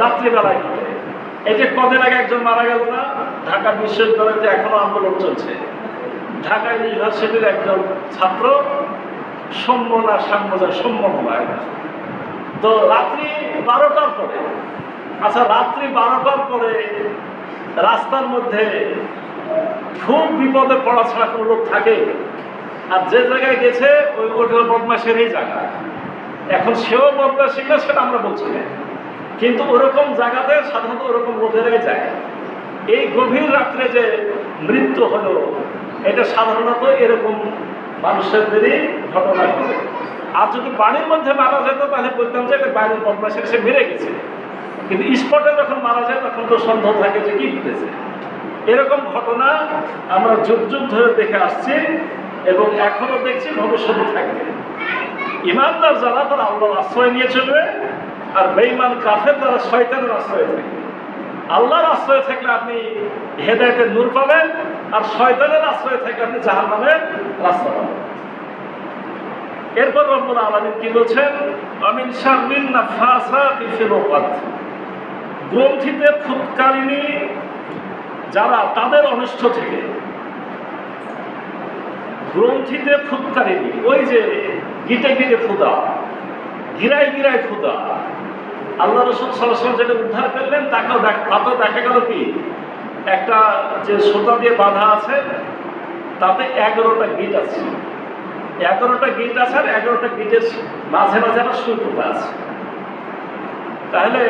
রাত্রিবেলায় ঘটে। এই যে কদিন আগে একজন মারা গেল না, ঢাকা বিশ্ববিদ্যালয়তে এখনো আন্দোলন চলছে। ঢাকা ইউনিভার্সিটির একজন ছাত্র সৌম্য না সৌম্য নয়, তো রাত্রি 12টার পরে, আচ্ছা রাত্রি 12টার পরে রাস্তার মধ্যে খুব বিপদে পড়া ছাড়া কোনো লোক থাকে? আর যে জায়গায় গেছে ওই ওটা বদমাশেরই জায়গা। এখন সেও বদমাশি না সেটা আমরা বলছি না, কিন্তু ওরকম জায়গাতে সাধারণত ওরকম লোকেরাই যায়। এই গভীর রাত্রে যে মৃত্যু হলো, এটা সাধারণত এরকম মানুষদেরই ঘটনা ঘটে। আর যদি বাড়ির মধ্যে মারা যেত তাহলে বলতাম যে এটা বাড়ির বদমাশের, সে মেরে গেছে। কিন্তু স্পটে যখন মারা যায় তখন তো সন্দেহ থাকে যে কি ঘটেছে। এরকম ঘটনা আমরা যুগ যুগ ধরে দেখে আসছি এবং এখনো দেখছি, ভবিষ্যতে থাকবে। ইমানদার যারা তারা আল্লাহর আশ্রয় নিয়ে চলবে, আর বেঈমান কাফের তারা শয়তানের আশ্রয় থাকবে। আল্লাহর আশ্রয় থাকলে আপনি হেদায়েতের নূর পাবেন, আর শয়তানের আশ্রয় থাকলে আপনি জাহান্নামের রাস্তা পাবেন। এরপর রব্বুল আলামিন কি বলছেন? আমিন শাররিন নাফাসাতি ফিল উকাদ, গ্রন্থিতে ফুৎকারিণী যারা, তাদের অনিষ্ট থেকে। গ্রন্থিতে ফুৎকারিণী, ওই যে গিটে গিটে ফুদা, গিরায় গিরায় ফুদা। আল্লাহ রাসূল সাল্লাল্লাহু আলাইহি ওয়াসাল্লাম যেটা উদ্ধার করলেন তাতেও দেখা গেল কি, একটা যে সুতা দিয়ে বাঁধা আছে তাতে 11টা গিট আছে। 11টা গিট আছে, আর 11টা গিটের মাঝে মাঝে একটা সুই ফুটা আছে। তাহলে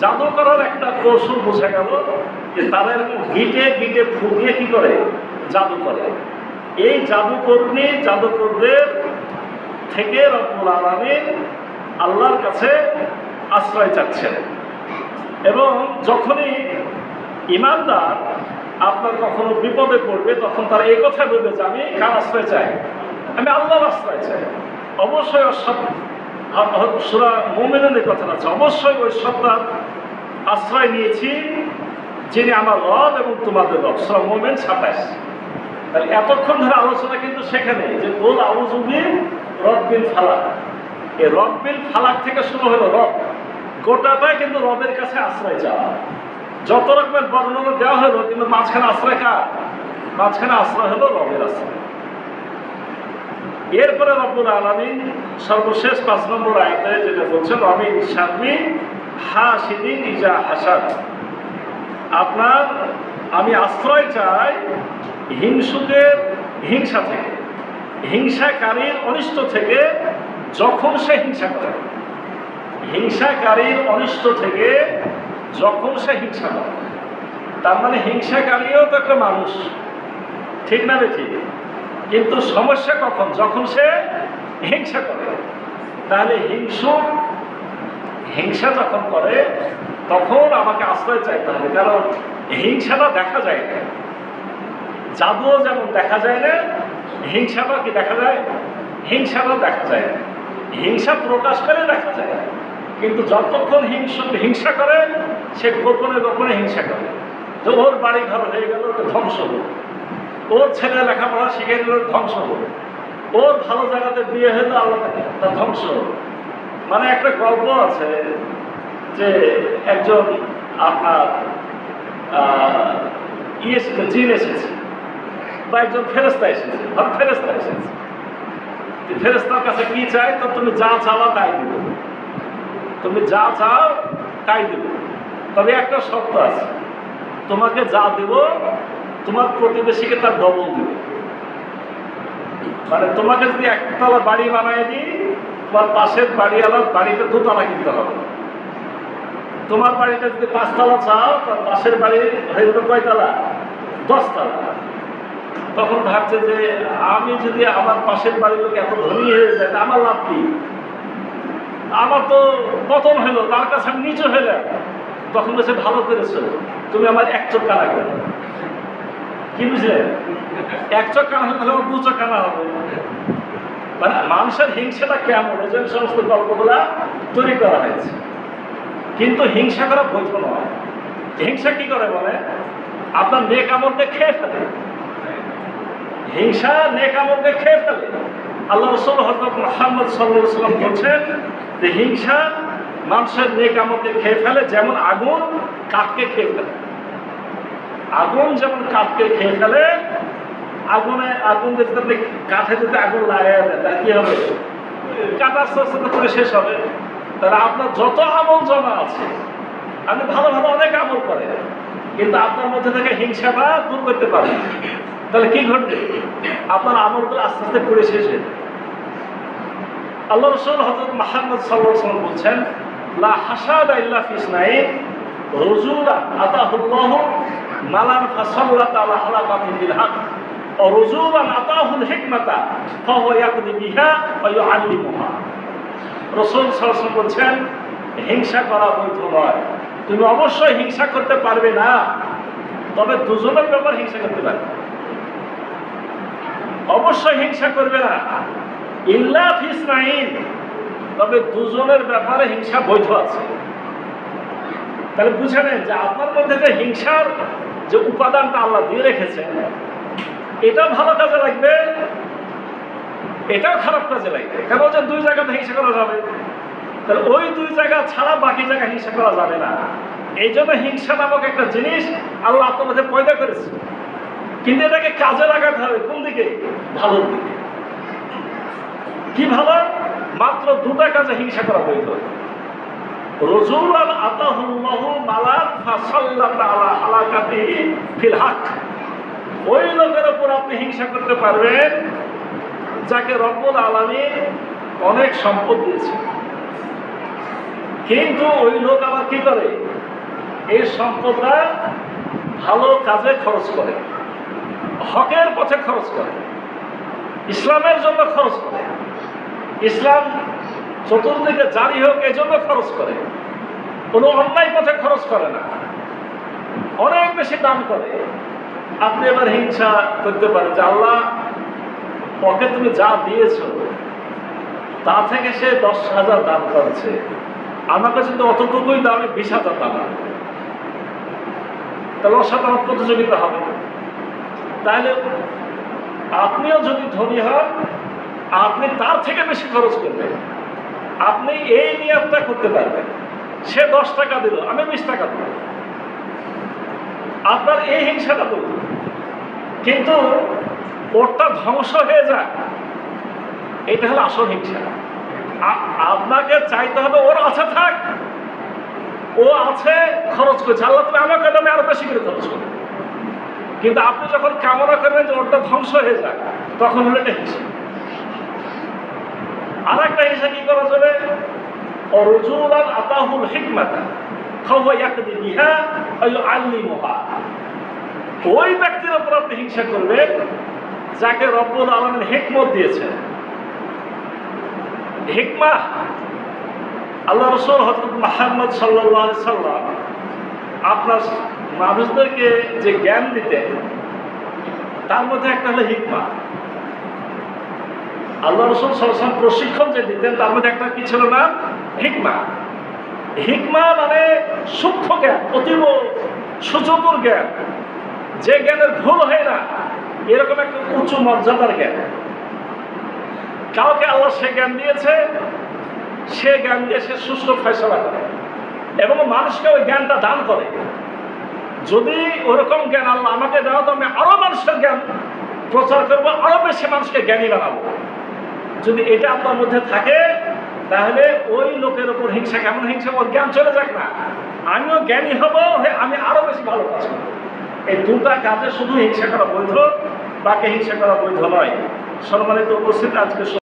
জাদু করার একটা কৌশল বোঝা গেল যে তারা এরকম গিটে গিটে ফু দিয়ে কি করে? জাদু করে। এই জাদুকরদের থেকে রব্বুল আলামিন আল্লাহর কাছে আশ্রয় চাচ্ছেন। এবং যখনই ইমানদার আপনার কখনো বিপদে পড়বে তখন তারা এই কথা বলবে যে আমি কার আশ্রয় চাই? আমি আল্লাহর আশ্রয় চাই। অবশ্যই সূরা মুমিনুনের কথা আছে, অবশ্যই ওই সত্তার আশ্রয় নিয়েছি যিনি আমার রব এবং তোমাদের রব। সূরা মুমিন 27। তাহলে এতক্ষণ ধরে আলোচনা কিন্তু সেখানে যে কুল আউযু বিরব্বিল ফালাক, এই রব্বিল ফালাক থেকে শুরু হলো রব, গোটাটাই কিন্তু রবের কাছে আশ্রয় চাওয়া। যত রকমের বর্ণনা দেওয়া হলো কিন্তু মাঝখানে আশ্রয় কার? মাঝখানে আশ্রয় হলো রবের আশ্রয়। এরপরে রব্বুল আলামিন সর্বশেষ 5 নম্বর আয়াতে যেটা বলছেন, রবিন শাররি হাসিদিন ইজা হাসাদ, আপনার আমি আশ্রয় চাই হিংসুকের হিংসা থেকে, হিংসাকারীর অনিষ্ট থেকে যখন সে হিংসা করে। হিংসাকারীর অনিষ্ট থেকে যখন সে হিংসা করে, তার মানে হিংসাকারীও তো একটা মানুষ, ঠিক না বেঠিক? কিন্তু সমস্যা কখন? যখন সে হিংসা করে। তাহলে হিংসা যখন করে তখন আমাকে আশ্রয় চাইতে হবে, কারণ হিংসাটা দেখা যায় না। জাদুও যেমন দেখা যায় না, হিংসাটা কি দেখা যায়? হিংসাটা দেখা যায় না। হিংসা প্রকাশ করে দেখা যায়, কিন্তু যতক্ষণ হিংসা করে সে গোপনে গোপনে হিংসা করে। তো ওর বাড়ি ঘর হয়ে গেল, ওটা ধ্বংস হলো। ওর ছেলে লেখাপড়া শিখে দিল, ধ্বংস হলো। ওর ভালো জায়গাতে বিয়ে হলো, আল্লাহ তার ধ্বংস হলো। মানে একটা গল্প আছে যে একজন আপনার জিন এসেছে বা একজন ফেরেশতা এসেছে, ফেরেশতার কাছে কি চাই? তো তুমি যা চাওয়া তাই দিব, তুমি যা চাও তাই দিব, তবে একটা শর্ত আছে, তোমাকে যা দিব তোমার প্রতিবেশীকে তার ডবল দিব। মানে তোমাকে যদি একতলা বাড়ি বানায় দিই, তোমার পাশের বাড়িওয়ালার বাড়িতে 2 তলা কিনতে হবে। তোমার বাড়িটা যদি 5 তলা চাও, তার পাশের বাড়ি হয়ে যাবে কয় তলা? 10 তলা। তখন ভাবছে যে আমি যদি আমার পাশের বাড়ির লোক এত ধনী হয়ে যায়, আমার লাভ কি? আমার তো পতন হলো, তার কাছে আমি নিচু হইলাম। তখন বলছে ভালো করেছো, তুমি আমার 1 চোখ কানা করে। কি বুঝলেন? 1 চোখ কানা হলে 2 চোখ কানা হবে। মানে মানুষের হিংসাটা কেমন, এই জন্য সমস্ত গল্পগুলা তৈরি করা হয়েছে। কিন্তু হিংসা করা বৈধ নয়। হিংসা কি করে বলে? আপনার নেক আমলকে খেয়ে ফেলে। হিংসা নেক আমলকে খেয়ে ফেলে। আল্লাহ রাসূল হযরত মুহাম্মদ সাল্লাল্লাহু আলাইহি ওয়াসাল্লাম বলছেন যে হিংসা মানুষের নেক আমলকে খেয়ে ফেলে, যেমন আগুন কাঠকে খেয়ে ফেলে। আগুন যেমন কাঠকে খেয়ে ফেলে, আগুন যদি কাঠে যদি আগুন লাগায় দেয়, তাহলে কি হবে? কাঠ আস্তে আস্তে করে শেষ হবে। তাহলে আপনার যত আমল জমা আছে, আপনি ভালো ভালো অনেক আমল করেন, কিন্তু আপনার মধ্যে থেকে হিংসাটা দূর করতে পারেন, তাহলে কি ঘটবে? আপনার আমলগুলো আস্তে আস্তে করে শেষ হয়ে যাবে। আল্লাহ রাসূল হযরত মুহাম্মদ সাল্লাল্লাহু আলাইহি ওয়াসাল্লাম বলছেন, লা হাসাদা ইল্লা ফি ইসনাইন রাজুলান আতাহুল্লাহু মালান ফাসাল্লাতা আলা হালাকাতিন বিল হক ওয়া রাজুলান আতাহুল হিকমাতা ফাহুয়া ইয়াকদি বিহা ওয়া ইউআল্লিমুহা। রাসূল সাল্লাল্লাহু আলাইহি ওয়াসাল্লাম বলছেন, হিংসা করা বৈধ নয়। তুমি অবশ্যই হিংসা করতে পারবে না, তবে দুজনের ব্যাপারে হিংসা করতে পারবে। অবশ্যই হিংসা করবে না, ইল্লা ফি ইসনাইন, তবে দুজনের ব্যাপারে হিংসা বৈধ আছে। তাহলে বুঝে নেন যে আপনার মধ্যে যে হিংসার যে উপাদানটা আল্লাহ দিয়ে রেখেছেন, এটাও ভালো কাজে লাগবে, এটাও খারাপ কাজে লাগবে। কেন? যে 2 জায়গাতে হিংসা করা যাবে, তাহলে ওই 2 জায়গা ছাড়া বাকি জায়গায় হিংসা করা যাবে না। এই জন্য হিংসা নামক একটা জিনিস আল্লাহ আপনার মধ্যে পয়দা করেছে, কিন্তু এটাকে কাজে লাগাতে হবে কোন দিকে? ভালোর দিকে। কি ভালো? মাত্র 2টা কাজে হিংসা করা বৈধ। রাজুলান আতাহুল্লাহু মালান ফাসাল্লাতা আলা হালাকাতিহি ফিল হক, ওই লোকের উপর আপনি হিংসা করতে পারবেন যাকে রব্বুল আলামিন অনেক সম্পদ দিয়েছে, কিন্তু ওই লোক আবার কি করে? এই সম্পদটা ভালো কাজে খরচ করে, হকের পথে খরচ করে, ইসলামের জন্য খরচ করে, ইসলাম চতুর্দিকে জারি হোক এই জন্য খরচ করে, কোনো অন্যায় পথে খরচ করে না, অনেক বেশি দান করে। আপনি এবার হিংসা করতে পারেন যে আল্লাহ, ওকে তুমি যা দিয়েছো তা থেকে সে 10,000 দান করেছে, আমার কাছে তো অতটুকুই দামে 20,000 দাম, তাহলে ওর সাথে আমার প্রতিযোগিতা হবে। তাহলে আপনিও যদি ধনী হন, আপনি তার থেকে বেশি খরচ করবেন। আপনি এই নিয়তটা করতে পারবেন, সে 10 টাকা দিল, আমি 20 টাকা দেব, আপনার এই হিংসাটা করব। কিন্তু ওরটা ধ্বংস হয়ে যায়, এটা হলো আসল হিংসা। আপনাকে চাইতে হবে ওর আছে থাক, ও আছে খরচ করছে, আল্লাহ তুমি আমাকে দামে আরো বেশি করে খরচ করবে। কিন্তু আপনি যখন কামনা করবেন যে ওটা ধ্বংস হয়ে যায়, তখন হলো এটা হিংসা। আর একটা হিংসা কি করা যাবে, অরজুলান আতাহুল হিকমাতা ফাহুয়া ইয়াকদি বিহা ওয়া ইউআল্লিমুহা। ওই ব্যক্তির উপর আপনি হিংসা করবেন যাকে রব্বুল আলামিন হিকমত দিয়েছেন। হিকমা আল্লাহ রাসূল হযরত মুহাম্মদ সাল্লাল্লাহু আলাইহি সাল্লাম আপনার মানুষদেরকে যে জ্ঞান দিতেন, তার মধ্যে একটা হলো হিকমা। আল্লাহ রাসূল সাল্লাল্লাহু আলাইহি ওয়াসাল্লাম প্রশিক্ষণ যে দিতেন, তার মধ্যে একটা কি ছিল না, হিকমা। হিকমা মানে সূক্ষ্ম জ্ঞান, অতীব সুচতুর জ্ঞান, যে জ্ঞানের ভুল হয় না, এরকম একটা উঁচু মর্যাদার জ্ঞান। কাউকে আল্লাহ সে জ্ঞান দিয়েছে, সে জ্ঞান দিয়ে সে সুষ্ঠু ফয়সালা করে এবং মানুষকে ওই জ্ঞানটা দান করে। যদি ওরকম জ্ঞান আল্লাহ আমাকে দেওয়া, তো আমি আরো মানুষের জ্ঞান প্রচার করবো, আরো বেশি মানুষকে জ্ঞানী বানাবো। যদি এটা আপনার মধ্যে থাকে, তাহলে ওই লোকের উপর হিংসা, কেমন হিংসা, ওর জ্ঞান চলে যাক না, আমিও জ্ঞানী হব, আমি আরো বেশি ভালো কাজ করবো। এই দুটা কাজে শুধু হিংসা করা বৈধ, বাকি হিংসা করা বৈধ নয়। সম্মানিত উপস্থিত, আজকে